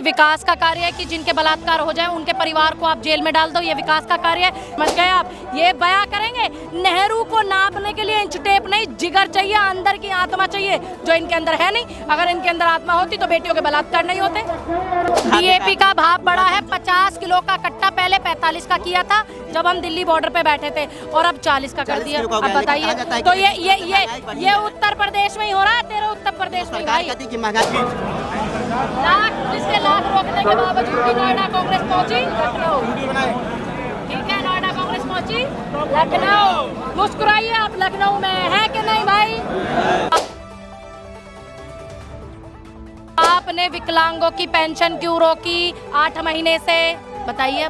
विकास का कार्य है कि जिनके बलात्कार हो जाए उनके परिवार को आप जेल में डाल दो, ये विकास का कार्य है। समझ गए आप? ये बयां करेंगे। नेहरू को नापने के लिए इंच टेप नहीं, जिगर चाहिए, अंदर की आत्मा चाहिए, जो इनके अंदर है नहीं। अगर इनके अंदर आत्मा होती तो बेटियों के बलात्कार नहीं होते। डीएपी का भाव बढ़ा है, 50 किलो का कट्टा पहले 45 का किया था जब हम दिल्ली बॉर्डर पे बैठे थे, और अब 40 का कर दिया। अब बताइए, तो ये उत्तर प्रदेश में ही हो रहा है, तेरे उत्तर प्रदेश में भाई। लाख पुलिस के लाख रोकने के बावजूद भी नोएडा कांग्रेस पहुंची लखनऊ। ठीक है, नोएडा कांग्रेस पहुंची लखनऊ। मुस्कुराइए आप, लखनऊ में है कि नहीं भाई? आपने विकलांगों की पेंशन क्यों रोकी 8 महीने से, बताइए।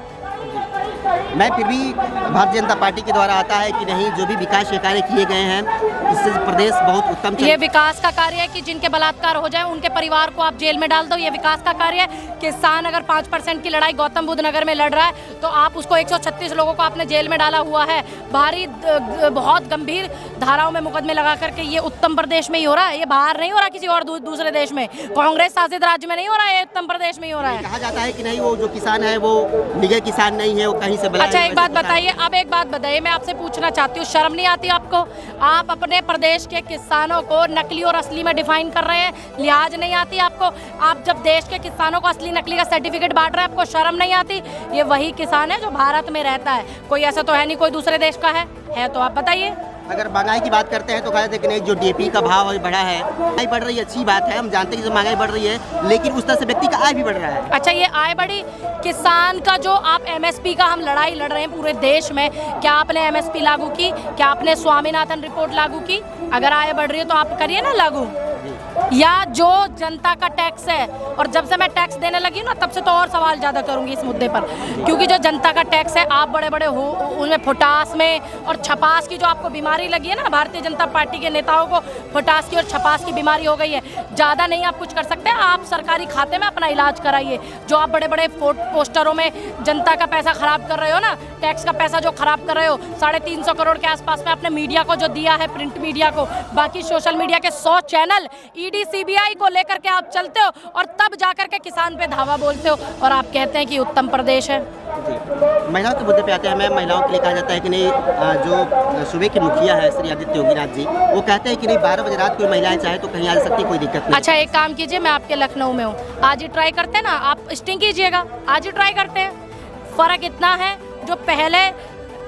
मैं फिर भी भारतीय जनता पार्टी के द्वारा आता है कि नहीं, जो भी विकास के कार्य किए गए हैं इससे प्रदेश बहुत उत्तम ये विकास का कार्य है कि जिनके बलात्कार हो जाए उनके परिवार को आप जेल में डाल दो, ये विकास का कार्य है। किसान अगर 5% की लड़ाई गौतम बुद्ध नगर में लड़ रहा है तो आप उसको 136 लोगों को आपने जेल में डाला हुआ है, भारी बहुत गंभीर धाराओं में मुकदमे लगा करके। ये उत्तर प्रदेश में ही हो रहा है, ये बाहर नहीं हो रहा किसी और दूसरे देश में, कांग्रेस शासित राज्य में नहीं हो रहा है, उत्तर प्रदेश में ही हो रहा है। कहा जाता है कि नहीं, वो जो किसान है वो निगह किसान नहीं है, वो कहीं से। अच्छा एक बात बताइए, अब एक बात बताइए, मैं आपसे पूछना चाहती हूँ, शर्म नहीं आती आपको? आप अपने प्रदेश के किसानों को नकली और असली में डिफाइन कर रहे हैं, लिहाज नहीं आती आपको? आप जब देश के किसानों को असली नकली का सर्टिफिकेट बांट रहे हैं, आपको शर्म नहीं आती? ये वही किसान है जो भारत में रहता है, कोई ऐसा तो है नहीं कोई दूसरे देश का है तो आप बताइए। अगर महंगाई की बात करते हैं तो कहते हैं कि नहीं, जो डीएपी का भाव बढ़ा है, महंगाई बढ़ रही है, अच्छी बात है, हम जानते हैं कि महंगाई बढ़ रही है, लेकिन उस तरह से व्यक्ति का आय भी बढ़ रहा है। अच्छा, ये आय बढ़ी, किसान का जो आप एमएसपी का हम लड़ाई लड़ रहे हैं पूरे देश में, क्या आपने एमएसपी लागू की? क्या आपने स्वामीनाथन रिपोर्ट लागू की? अगर आय बढ़ रही है तो आप करिए ना लागू। या जो जनता का टैक्स है, और जब से मैं टैक्स देने लगी ना तब से तो और सवाल ज़्यादा करूंगी इस मुद्दे पर, क्योंकि जो जनता का टैक्स है आप बड़े बड़े हो उनमें फुटास में और छपास की जो आपको बीमारी लगी है ना, भारतीय जनता पार्टी के नेताओं को फुटास की और छपास की बीमारी हो गई है। ज़्यादा नहीं आप कुछ कर सकते, आप सरकारी खाते में अपना इलाज कराइए। जो आप बड़े बड़े पोस्टरों में जनता का पैसा खराब कर रहे हो ना, टैक्स का पैसा जो खराब कर रहे हो, 350 करोड़ के आसपास में आपने मीडिया को जो दिया है, प्रिंट मीडिया को, बाकी सोशल मीडिया के 100 चैनल, ईडी सीबीआई को लेकर के आप चलते हो और तब जाकर के किसान पे धावा बोलते हो, और आप कहते हैं कि उत्तम प्रदेश है। महिलाओं के मुद्दे पे आते हैं। हमें महिलाओं के लिए कहा जाता है कि नहीं, जो सूबे के मुखिया है श्री आदित्य योगीनाथ जी, वो कहते हैं कि नहीं, 12 बजे रात कोई महिलाएं चाहे तो कहीं आ सकती, कोई दिक्कत नहीं। अच्छा एक काम कीजिए, मैं आपके लखनऊ में हूँ, आज ही ट्राई करते हैं ना, आप स्टिंग कीजिएगा, आज ही ट्राई करते हैं। फर्क इतना है, जो पहले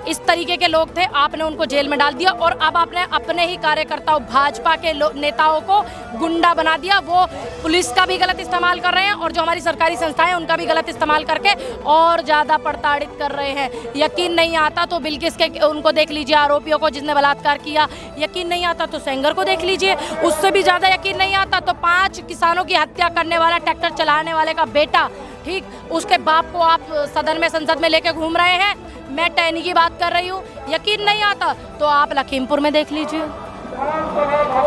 इस तरीके के लोग थे आपने उनको जेल में डाल दिया, और अब आपने अपने ही कार्यकर्ताओं भाजपा के नेताओं को गुंडा बना दिया। वो पुलिस का भी गलत इस्तेमाल कर रहे हैं और जो हमारी सरकारी संस्थाएं हैं उनका भी गलत इस्तेमाल करके और ज़्यादा प्रताड़ित कर रहे हैं। यकीन नहीं आता तो बिल्किस के उनको देख लीजिए, आरोपियों को जिसने बलात्कार किया। यकीन नहीं आता तो सेंगर को देख लीजिए, उससे भी ज़्यादा यकीन नहीं आता तो 5 किसानों की हत्या करने वाला ट्रैक्टर चलाने वाले का बेटा, ठीक, उसके बाप को आप सदन में संसद में लेके घूम रहे हैं। मैं टहनी की बात कर रही हूँ। यकीन नहीं आता तो आप लखीमपुर में देख लीजिए।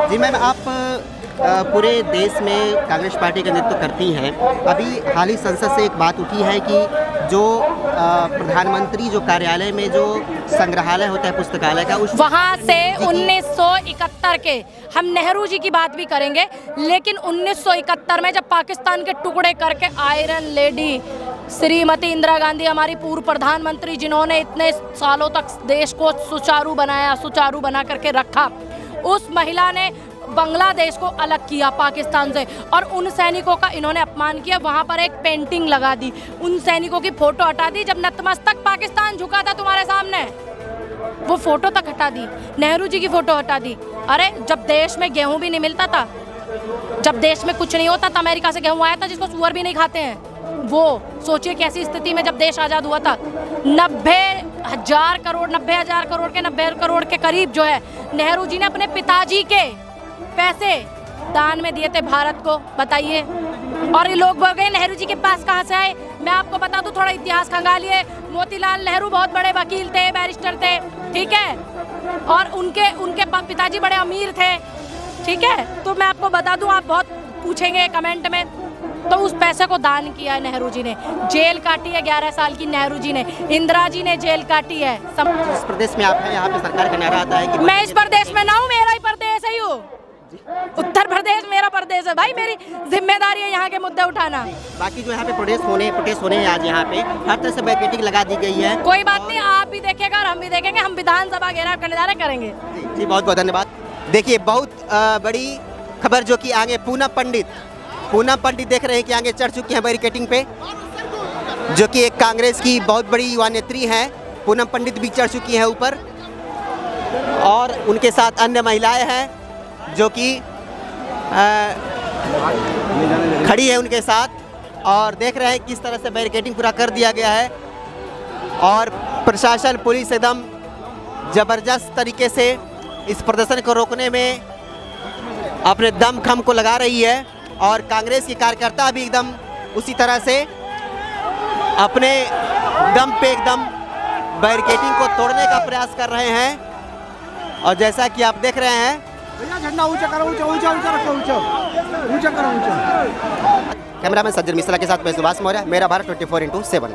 जी मैम, आप पूरे देश में कांग्रेस पार्टी का नेतृत्व करती हैं। अभी हाल ही संसद से एक बात उठी है कि जो प्रधानमंत्री जो कार्यालय में जो संग्रहालय होता है पुस्तकालय का, उस वहाँ से 1971 के, हम नेहरू जी की बात भी करेंगे, लेकिन 1971 में जब पाकिस्तान के टुकड़े करके आयरन लेडी श्रीमती इंदिरा गांधी, हमारी पूर्व प्रधानमंत्री, जिन्होंने इतने सालों तक देश को सुचारू बना करके रखा, उस महिला ने बांग्लादेश को अलग किया पाकिस्तान से, और उन सैनिकों का इन्होंने अपमान किया। वहाँ पर एक पेंटिंग लगा दी, उन सैनिकों की फोटो हटा दी। जब नतमस्तक पाकिस्तान झुका था तुम्हारे सामने, वो फोटो तक हटा दी, नेहरू जी की फोटो हटा दी। अरे जब देश में गेहूं भी नहीं मिलता था, जब देश में कुछ नहीं होता था, अमेरिका से गेहूं आया था जिसको सुअर भी नहीं खाते हैं, वो सोचिए कैसी स्थिति में जब देश आज़ाद हुआ था। 90,000 करोड़ के करीब जो है नेहरू जी ने अपने पिताजी के पैसे दान में दिए थे भारत को, बताइए। और ये लोग बोल गए नेहरू जी के पास कहाँ से आए। मैं आपको बता दूं, थोड़ा इतिहास खंगालिए। मोतीलाल नेहरू बहुत बड़े वकील थे, बैरिस्टर थे, ठीक है, और उनके पिताजी बड़े अमीर थे, ठीक है। तो मैं आपको बता दूं, आप बहुत पूछेंगे कमेंट में, तो उस पैसे को दान किया है नेहरू जी ने। जेल काटी है 11 साल की नेहरू जी ने, इंदिरा जी ने जेल काटी है। इस प्रदेश में आप हैं, यहाँ पे सरकार का नारा आता है कि मैं इस प्रदेश में ना हूँ, मेरा ही प्रदेश है। उत्तर प्रदेश मेरा प्रदेश है भाई, मेरी जिम्मेदारी है यहाँ के मुद्दे उठाना। बाकी जो यहाँ पे प्रोटेस्ट होने हैं आज यहाँ पे हर तरह से बैरिकेडिंग लगा दी गई है। कोई बात नहीं, आप भी देखेगा और हम भी देखेंगे, हम विधानसभा घेराव करने जा रहे, करेंगे। जी बहुत बहुत धन्यवाद। देखिए बहुत बड़ी खबर जो कि आगे पूनम पंडित देख रहे हैं कि आगे चढ़ चुकी हैं बैरिकेडिंग पे, जो कि एक कांग्रेस की बहुत बड़ी युवा नेत्री हैं। पूनम पंडित भी चढ़ चुकी हैं ऊपर और उनके साथ अन्य महिलाएं हैं जो कि खड़ी है उनके साथ और देख रहे हैं किस तरह से बैरिकेडिंग पूरा कर दिया गया है और प्रशासन पुलिस एकदम ज़बरदस्त तरीके से इस प्रदर्शन को रोकने में अपने दम खम को लगा रही है और कांग्रेस के कार्यकर्ता भी एकदम उसी तरह से अपने दम पे एकदम बैरिकेडिंग को तोड़ने का प्रयास कर रहे हैं। और जैसा कि आप देख रहे हैं, झंडा ऊंचा करो, ऊंचा रखो, ऊंचा करो। कैमरामैन सज्जन मिश्रा के साथ मैं सुभाष मौर्य, मेरा भारत 24/7।